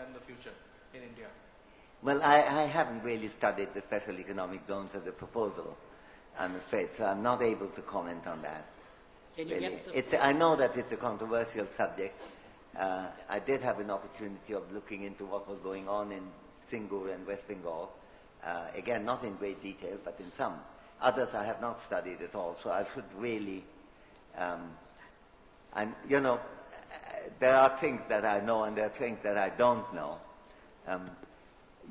and the future in India? Well, I haven't really studied the special economic zones as a proposal, I'm afraid, so I'm not able to comment on that. Can you Really. get the... I know that it's a controversial subject. I did have an opportunity of looking into what was going on in Singur and West Bengal. Again, not in great detail, but in some. Others I have not studied at all, so I should really... there are things that I know and there are things that I don't know.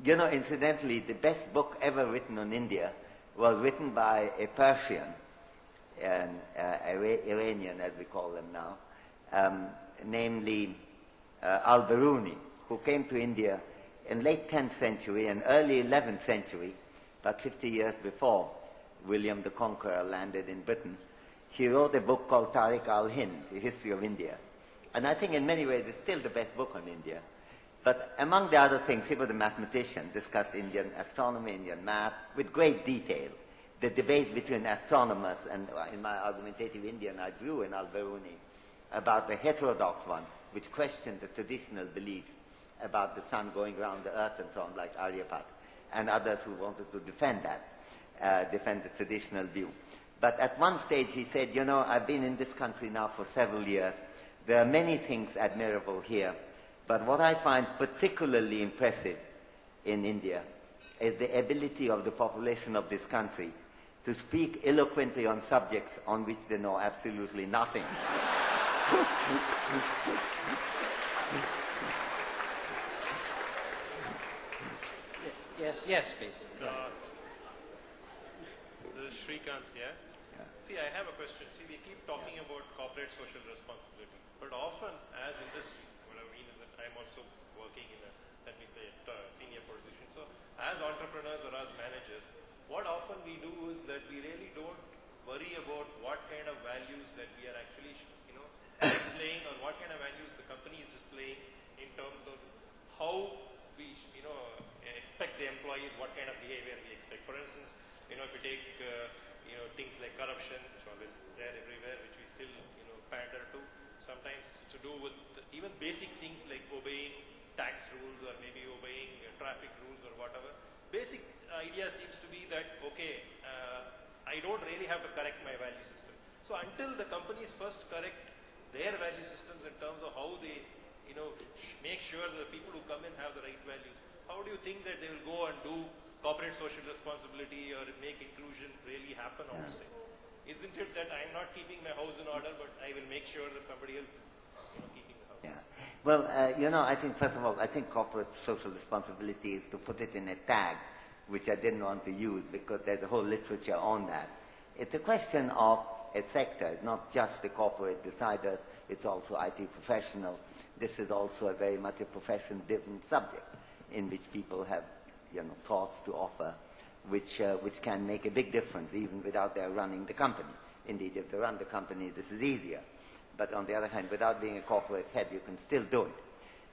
Incidentally, the best book ever written on India was written by a Persian, an Iranian, as we call them now, namely Al-Biruni, who came to India in late 10th century and early 11th century, about 50 years before William the Conqueror landed in Britain. He wrote a book called Tariq al-Hind, The History of India. And I think in many ways it's still the best book on India. But among the other things, he was a mathematician, discussed Indian astronomy, Indian math, with great detail. The debate between astronomers, and in my argumentative Indian, I drew in Al-Biruni about the heterodox one, which questioned the traditional beliefs about the sun going around the earth and so on, like Aryabhat, and others who wanted to defend that, defend the traditional view. But at one stage he said, I've been in this country now for several years. There are many things admirable here. But what I find particularly impressive in India is the ability of the population of this country to speak eloquently on subjects on which they know absolutely nothing. Yes, please. This is Shrikant here. Yeah. See, I have a question. See, we keep talking about corporate social responsibility, but often as industry, what I mean is that I'm also working in a, let me say, senior position. So as entrepreneurs or as managers, what often we do is that we really don't worry about what kind of values that we are actually, displaying, or what kind of values the company is displaying in terms of how we, expect the employees, what kind of behavior we expect. For instance, if you take, things like corruption, which always is there everywhere, which we still, pander to. Sometimes to do with even basic things like obeying tax rules or maybe obeying traffic rules or whatever. Basic idea seems to be that, okay, I don't really have to correct my value system. So until the companies first correct their value systems in terms of how they, make sure that the people who come in have the right values, how do you think that they will go and do corporate social responsibility or make inclusion really happen outside? Isn't it that I'm not keeping my house in order, but I will make sure that somebody else is keeping the house? Yeah. Well, I think, first of all, corporate social responsibility is to put it in a tag, which I didn't want to use because there's a whole literature on that. It's a question of a sector. It's not just the corporate deciders, it's also IT professionals. This is also a very much a profession-driven subject in which people have, thoughts to offer, which can make a big difference even without their running the company. Indeed, if they run the company, this is easier. But on the other hand, without being a corporate head, you can still do it.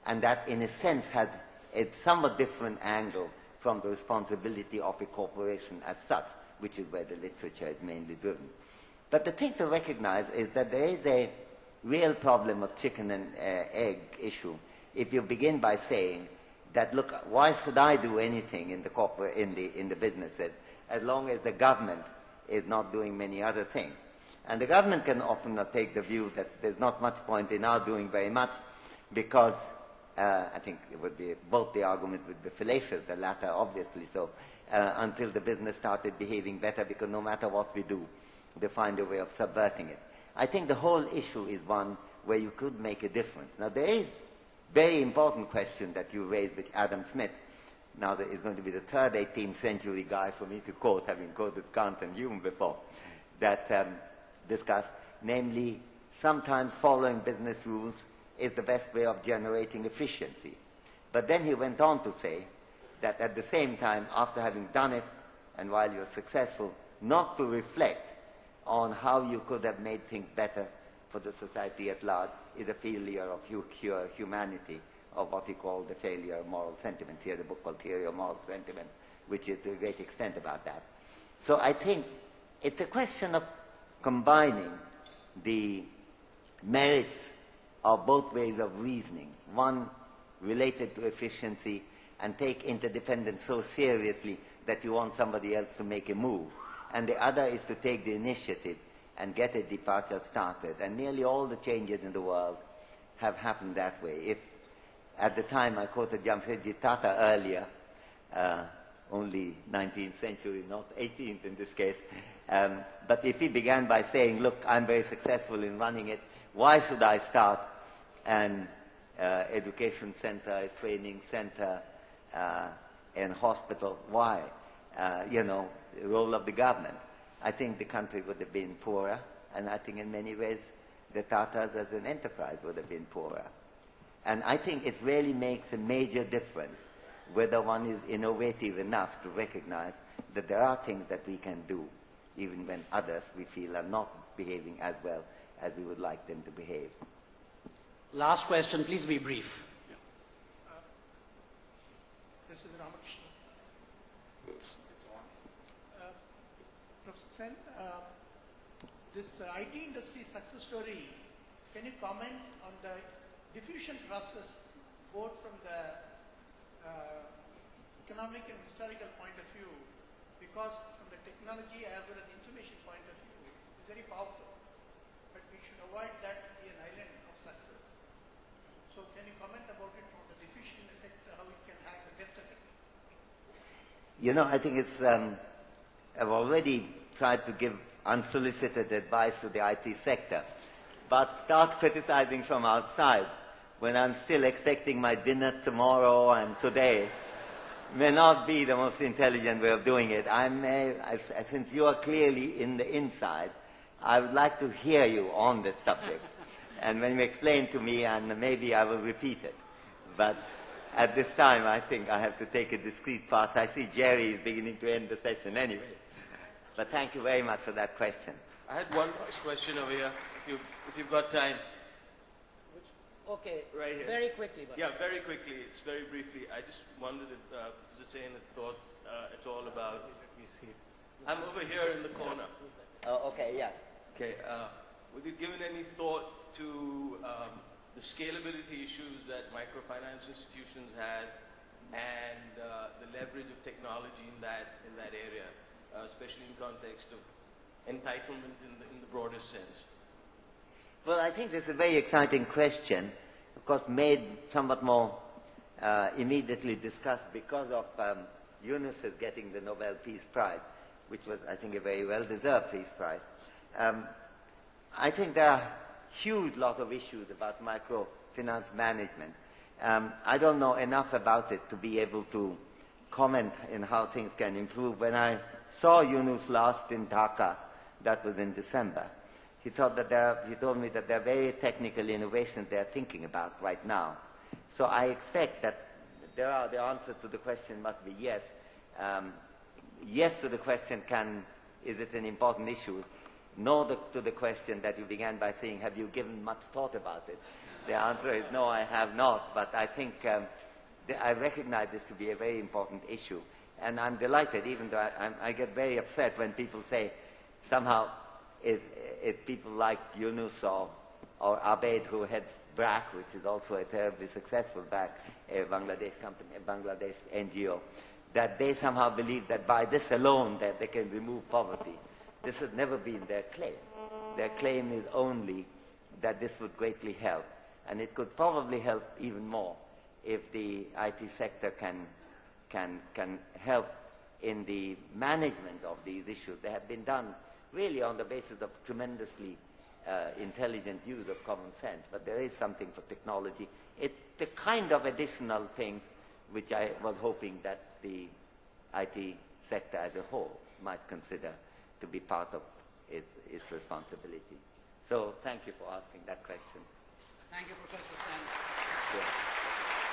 And that, in a sense, has a somewhat different angle from the responsibility of a corporation as such, which is where the literature is mainly driven. But the thing to recognize is that there is a real problem of chicken and egg issue if you begin by saying that, look, why should I do anything in the corporate, in the businesses, as long as the government is not doing many other things? And the government can often take the view that there's not much point in our doing very much because I think it would be, both the argument would be fallacious, the latter obviously so, until the business started behaving better, because no matter what we do, they find a way of subverting it. I think the whole issue is one where you could make a difference. Now there is very important question that you raised with Adam Smith. Now there is going to be the third 18th century guy for me to quote, having quoted Kant and Hume before, that discussed, namely, sometimes following business rules is the best way of generating efficiency. But then he went on to say that at the same time, after having done it, and while you're successful, not to reflect on how you could have made things better for the society at large is a failure of humanity, or what he called the failure of moral sentiment. He had a book called Theory of Moral Sentiment, which is to a great extent about that. So I think it's a question of combining the merits of both ways of reasoning. One related to efficiency and take interdependence so seriously that you want somebody else to make a move. And the other is to take the initiative and get a departure started. And nearly all the changes in the world have happened that way. If at the time I quoted Jamshedji Tata earlier, only 19th century, not 18th in this case, but if he began by saying, look, I'm very successful in running it, why should I start an education center, a training center, and hospital? Why? The role of the government. I think the country would have been poorer, and I think in many ways the Tatars as an enterprise would have been poorer. And I think it really makes a major difference whether one is innovative enough to recognize that there are things that we can do, even when others we feel are not behaving as well as we would like them to behave. Last question, please be brief. This is Ramakrishna. Professor Sen, this IT industry success story, can you comment on the diffusion process, both from the economic and historical point of view, because from the technology as well as information point of view, it's very powerful. But we should avoid that to be an island of success. So can you comment about it from the diffusion effect, how it can have the best effect? I think it's, I've already tried to give unsolicited advice to the IT sector, but start criticizing from outside when I'm still expecting my dinner tomorrow and today may not be the most intelligent way of doing it. Since you are clearly in the inside, I would like to hear you on this subject. And when you explain to me, and maybe I will repeat it. But at this time, I think I have to take a discreet pass. I see Jerry is beginning to end the session anyway. But thank you very much for that question. I had one last question over here, if you've got time. Okay, right here. Very quickly. Yeah, very quickly. It's very briefly. I just wondered if Professor Sen had thought at all about. I'm over here in the corner. Oh, okay, yeah. Okay. Would you given any thought to the scalability issues that microfinance institutions had, and the leverage of technology in that area, especially in context of entitlement in the broadest sense? Well, I think this is a very exciting question, of course made somewhat more immediately discussed because of Yunus is getting the Nobel Peace Prize, which was, I think, a very well-deserved Peace Prize. I think there are a huge lot of issues about microfinance management. I don't know enough about it to be able to comment in how things can improve. When I saw Yunus last in Dhaka, that was in December, he told me that there are very technical innovations they are thinking about right now. So I expect that the answer to the question must be yes. Yes to the question, is it an important issue? No to the question that you began by saying, have you given much thought about it? The answer is no, I have not. But I think I recognize this to be a very important issue. And I'm delighted, even though I get very upset when people say somehow it's people like Yunus or Abed, who heads BRAC, which is also a terribly successful BRAC, a Bangladesh company, a Bangladesh NGO, that they somehow believe that by this alone that they can remove poverty. This has never been their claim. Their claim is only that this would greatly help. And it could probably help even more if the IT sector can help in the management of these issues. They have been done really on the basis of tremendously intelligent use of common sense. But there is something for technology. It's the kind of additional things which I was hoping that the IT sector as a whole might consider to be part of its responsibility. So thank you for asking that question. Thank you, Professor Sen. Yeah.